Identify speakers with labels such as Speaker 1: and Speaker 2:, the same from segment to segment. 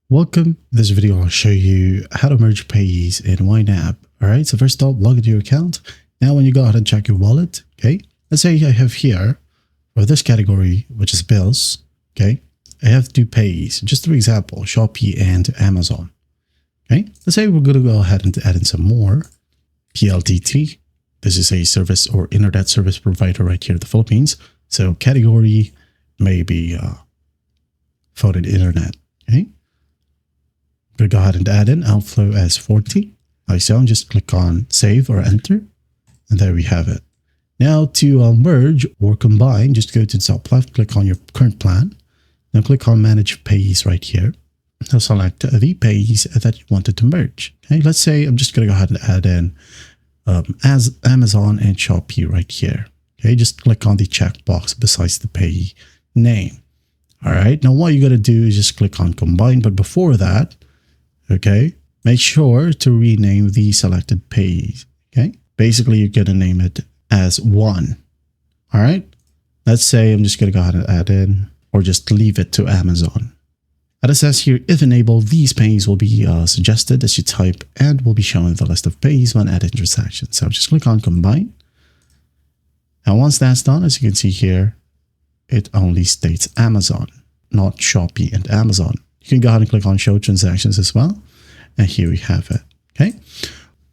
Speaker 1: Welcome. In this video, I'll show you how to merge payees in YNAB. All right. So first off, log into your account. Now, when you go ahead and check your wallet, okay, let's say I have here for this category, which is bills. Okay, I have two payees. Just for example, Shopee and Amazon. Okay, let's say we're going to go ahead and add in some more. PLDT. This is a service or internet service provider right here in the Philippines. So category maybe phone and internet. Okay. We'll go ahead and add in outflow as 40. Like so, and just click on save or enter. And there we have it. Now to merge or combine, just go to the top left, click on your current plan. Now click on manage payees right here. Now select the payees that you wanted to merge. Okay, let's say I'm just going to go ahead and add in as Amazon and Shopee right here. Okay, just click on the checkbox besides the payee name. All right, now what you're going to do is just click on combine. But before that, okay, make sure to rename the selected payees. Okay, basically you're going to name it as one. All right, let's say I'm just going to go ahead and add in or just leave it to Amazon. And it says here, if enabled, these payees will be suggested as you type and will be shown in the list of payees when added transactions. So just click on combine. And once that's done, as you can see here, it only states Amazon, not Shopee and Amazon. You can go ahead and click on show transactions as well. And here we have it. Okay.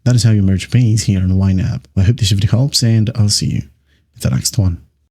Speaker 1: That is how you merge payees here in YNAB. I hope this video helps and I'll see you in the next one.